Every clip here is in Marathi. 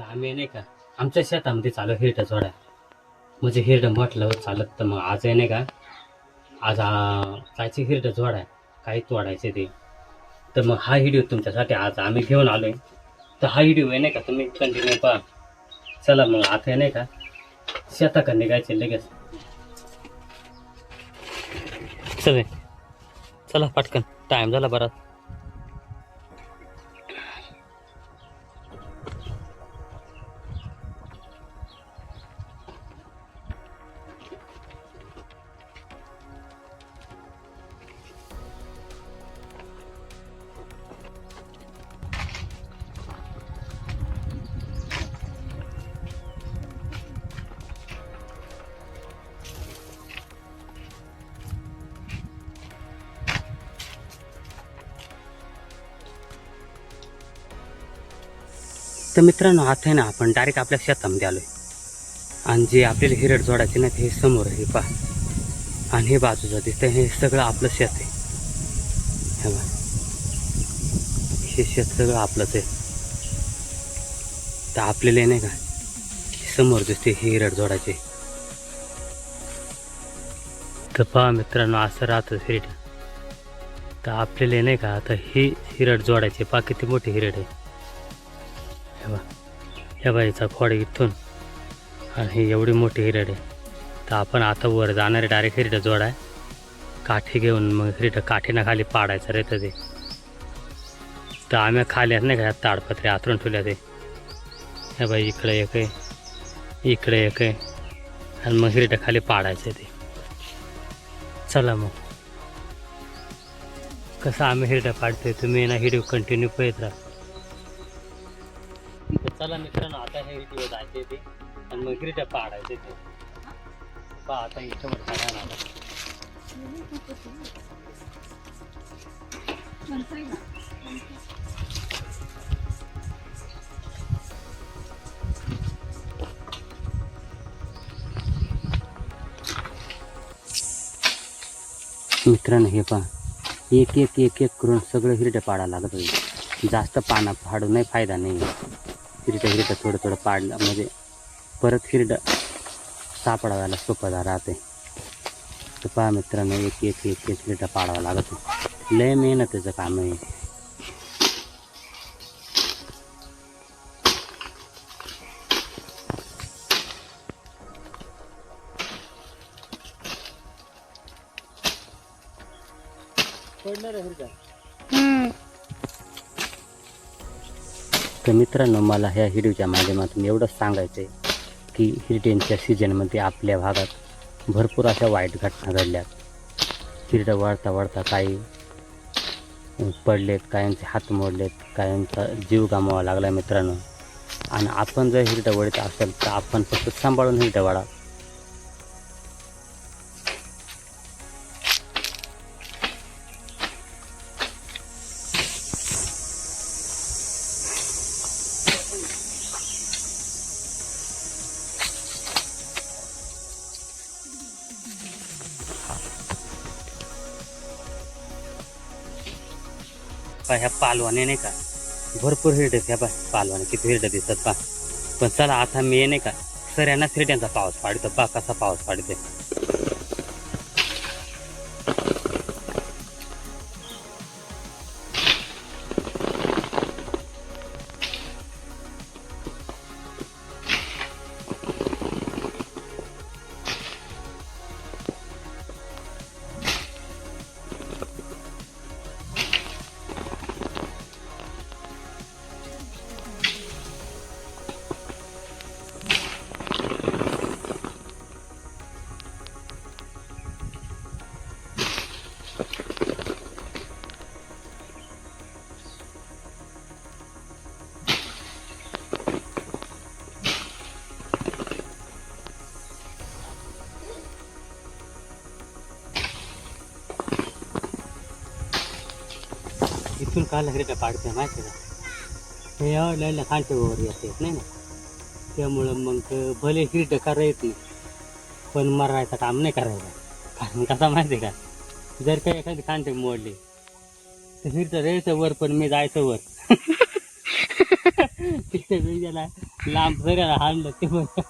आम्ही नाही का आमच्या शेतामध्ये चालू हिरडा जोडा म्हणजे हिरडं म्हटलं चालत तर मग आज आहे नाही का आज जायचे हिरडं जोडा काही तोडायचे ते तर मग हा व्हिडिओ तुमच्यासाठी आज आम्ही घेऊन आलोय तर हा व्हिडिओ आहे नाही का तुम्ही कंटिन्यू पहा चला मग आता आहे नाही का शेताकडे निघायचे लगेच चल चला पटकन टाइम झाला बराच तर मित्रांनो आता आहे ना आपण डायरेक्ट आपल्या शेतामध्ये आलोय आणि जे आपल्याला हिरड जोडायचे ना ते समोर हे पहा आणि हे बाजूचं दिसतं हे सगळं आपलं शेत आहे हे बघा हे शेत सगळं आपलंच आहे तर आपल्याला नाही का समोर दिसते हे हिरड जोडायचे तर पहा मित्रांनो असं राहतं हिरड तर आपल्याला नाही का आता ही हिरड जोडायचे पहा किती मोठी हिरड आहे ह्या बाईचा खोड इथून आणि ही एवढी मोठी हिरड आहे तर आपण आता वर जाणारे डायरेक्ट हिरडं जोडाय काठी घेऊन मग हिरडं काठीनं खाली पाडायचं रे ते तर आम्ही खाली नाही का ताडपत्रे आतरून ठेवल्या ते ह्या बाई इकडे एक आहे इकडे एक आहे आणि मग हिरडं खाली पाडायचं ते चला मग कसं आम्ही हिरडं पाडतोय तुम्ही ना व्हिडिओ कंटिन्यू पाहत राहा चला मित्रांनो आता हे व्हिडिओ जायचे ते आणि मग हिरडं पाडायचे ते पहा आता इथं म्हणता ना मित्रांनो हे पहा एक एक एक एक करून सगळं हिरडं पाडायला लागत होतं जास्त पाना फाडून नाही फायदा नाही हिरडं थोडं थोडं पाडलं म्हणजे परत हिरडं सापडायला सोपं राहते तर पहा मित्रांनो एक एक एक एक हिरडं पाडावं लागत लय मेहनतीचं काम आहे तर मित्रांनो मला ह्या व्हिडिओच्या माध्यमातून एवढंच सांगायचं आहे की हिरड्यांच्या सीजनमध्ये आपल्या भागात भरपूर अशा वाईट घटना घडल्यात हिरडं वाढता वाढता काही पडलेत काहींचे हात मोडलेत काहींचा जीव गमावा लागला मित्रांनो आणि आपण जर हिरडं वळत असेल तर आपण फक्त सांभाळून हिरडं वाढा ह्या पालवाने नाही का भरपूर हिरडे ह्या पालवाने किती हिरडे दिसतात पा पण चला आता मी नाही का सऱ्यांनाच हिरड्यांचा पाऊस पाडतो पा कसा पाऊस पाडते इथून काला हिरड्या पाडते माहिती का हे आवडलेल्या खांटेवर येत नाही ना त्यामुळं मग भले हिरडं करा येत नाही पण मरायचं काम नाही करायचं कारण कसा माहिती का जर का एखादी खांटे मोडली तर हिरडं राहायचं वर पण मी जायचं वर त्याला लांब सगळ्याला हाणलं ते बरं.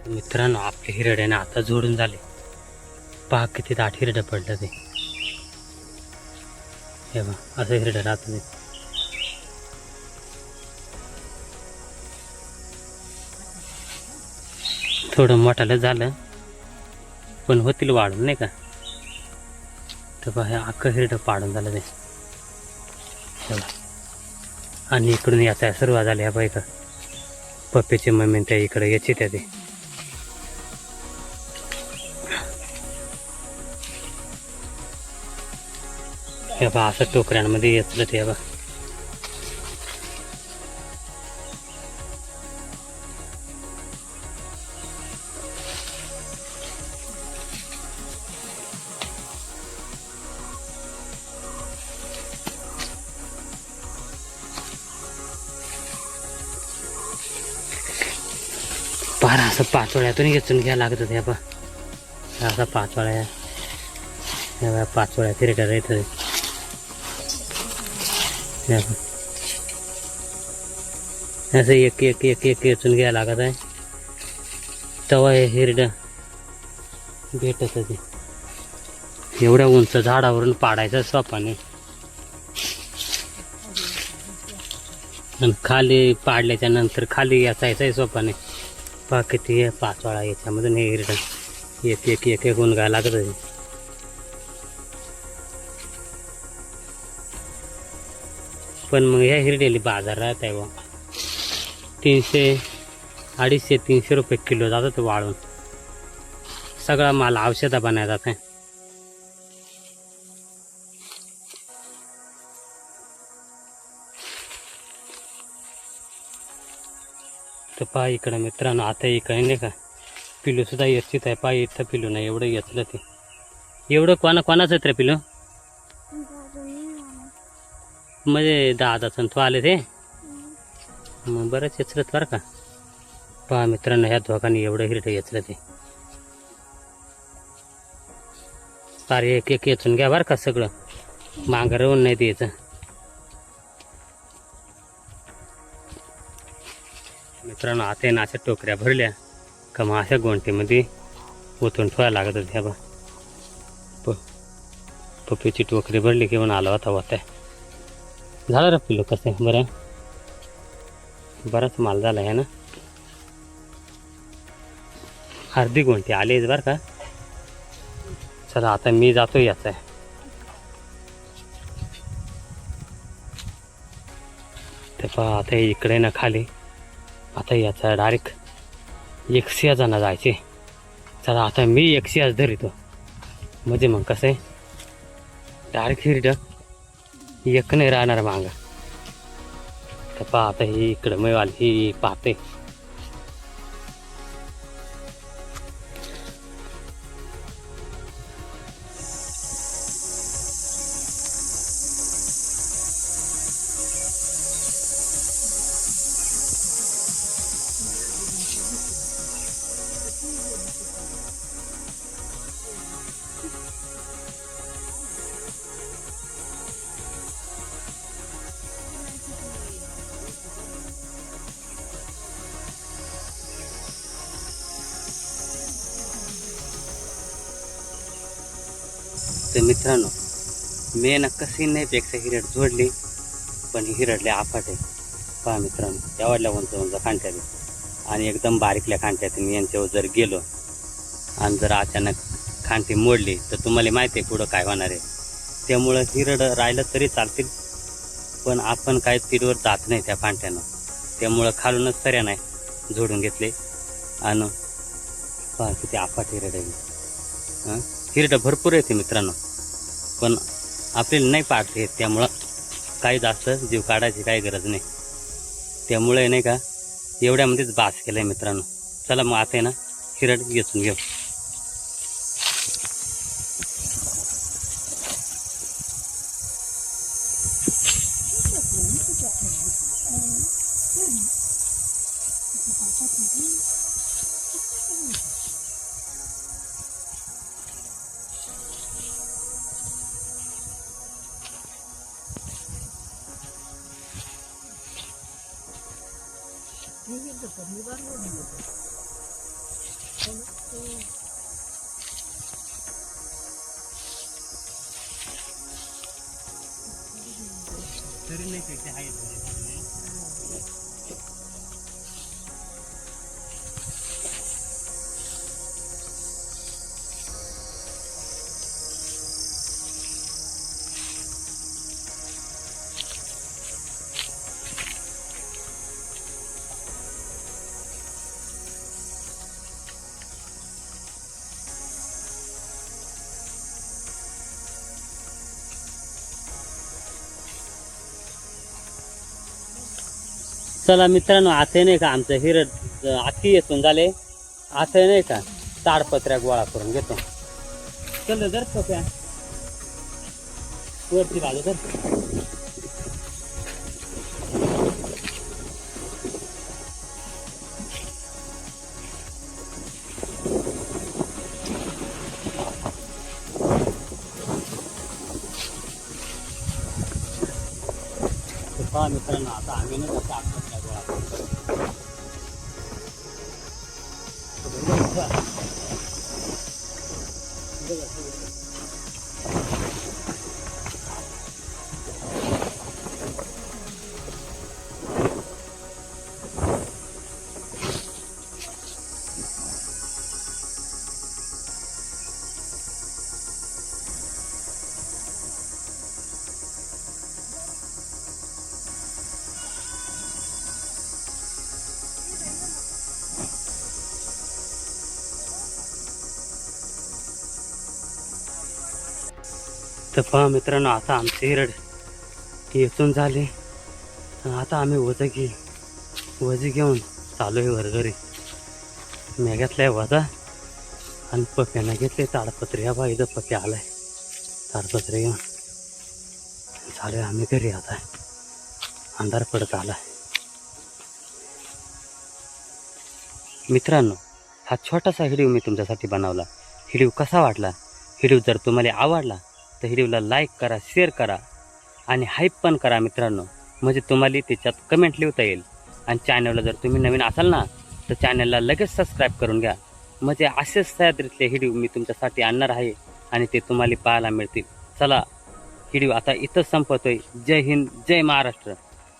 मित्रांनो, आपले हिरड्याने आता जोडून झाले. पहा किती दाट हिरडं पडलं ते. हे बघ, असं हिरडं राहतं ते. थोडं मोठालं झालं पण होतील वाढून नाही का. तर पहा, हे अख्खं हिरडं पाडून झालं ते. हे बघ. आणि इकडून याचा सुरुवात झाली. ह्या बाई का पप्पीची मम्मी त्या इकडे याची त्या ते. हे बा असं टोकऱ्यांमध्ये येतलं ते. बा पारा असं पाचोळ्यातून येचून घ्यायला लागतं ते. बा असा पाचोळ्या, हे बा पाचोळ्या फिरटर येतं. असं एक एक एक एक येचून घ्यायला लागत आहे. तेव्हा हे हिरडं भेटत ते. एवढ्या उंच झाडावरून पाडायचं सोपाने. आणि खाली पाडल्याच्या नंतर खाली याचायचं सोपाने. पहा किती आहे पाचोळा याच्यामधून हे हिरडं एक एक एक एक उनगाय लागत आहे. पण मग ह्या हिरडेली बाजार राहत आहे बा. 250-300 रुपये किलो जातं ते वाळून. सगळा माल औषधा बनायला जात आहे. तर पहा इकडं मित्रांनो, आता इकडे नाही का पिलू सुद्धा येतच आहे. पहा इथं पिलू नाही एवढं येतलं ते. एवढं कोणाचं आहे पिलू? म्हणजे दादाचं तो आले ते मग बरंच येचलं बरं का. पहा मित्रांनो, ह्या दोघांनी एवढं हिरडं येचलं ते. फार एक एक येचून घ्या बरं का. सगळं मांगरवून नाही द्यायचं. मित्रांनो, आता ना अशा टोकऱ्या भरल्या का मग अशा गोंटीमध्ये ओतून ठेवायला लागत होत्या. बा पप्पीची टोकरी भरली घेऊन आला होता. झालं रे पिलो कसं बरं. बराच माल झाला आहे ना. अर्धी गोंटी आलीच बरं का. चला आता मी जातो याचा. ते पहा आता इकडे ना खाली आता याचा डायरेक्ट 100 जण जायचे. चला आता मी 100 धरितो. म्हणजे मग कसं आहे डायरेक्ट हिरडं एक नाही राहणार मागं. तर पहा आता ही इकडं मैवाल ही पाहते. तर मित्रांनो, मी ना कशी नाही पेक्षा हिरड जोडली पण हिरडले आफाट आहे. पहा मित्रांनो, एवढल्या उंच उंच खांट्यात आणि एकदम बारीकल्या खांट्यात यांच्यावर जर गेलो आणि जर अचानक खांटी मोडली तर तुम्हाला माहिती आहे पुढं काय होणार आहे. त्यामुळं हिरड राहिलं तरी चालतील पण आपण काय तीरवर जात नाही त्या खांट्यानं. त्यामुळं खालूनच सऱ्या नाही जोडून घेतले. आणि पहा किती आफाट हिरड आहे. हिरडं भरपूर येते मित्रांनो, पण आपल्याला नाही पाडते येत, त्यामुळं काही जास्त जीव काढायची काही गरज नाही. त्यामुळे नाही का एवढ्यामध्येच बास केलं आहे मित्रांनो. चला मग आता आहे ना हिरड वेचून घेऊ. तरी नाही ते आहे. चला मित्रांनो, आता नाही का आमचं हिरड आती येतून झाले. आता नाही का ताडपत्र्या गोळा करून घेतो. चल जर पप्या वरती बाजू तर मित्रांनो, आता आम्ही नाही का ताडपत्र्या गोळा करतो. तर पहा मित्रांनो, आता आमचे हिरड येचून झाले. आता आम्ही वजी घेऊन चालू आहे वर घरी. मी घेतलाय वजा आणि पप्यानं घेतले ताडपत्री. हा बाई इथं पप्या आलाय ताडपत्री घेऊन. चालू आम्ही घरी. आता अंधार पडत आलाय. मित्रांनो, हा छोटासा व्हिडिओ मी तुमच्यासाठी बनवला. व्हिडिओ कसा वाटला? व्हिडिओ जर तुम्हाला आवडला तर व्हिडिओला लाईक करा, शेअर करा आणि हाईप पण करा मित्रांनो, म्हणजे तुम्हाला त्याच्यात कमेंट लिहिता येईल. आणि चॅनलला जर तुम्ही नवीन असाल ना तर चॅनलला लगेच सबस्क्राईब करून घ्या, म्हणजे असेच सह्याद्रीतले व्हिडिओ मी तुमच्यासाठी आणणार आहे आणि ते तुम्हाला पाहायला मिळतील. चला व्हिडिओ आता इथंच संपवतोय. जय हिंद, जय महाराष्ट्र.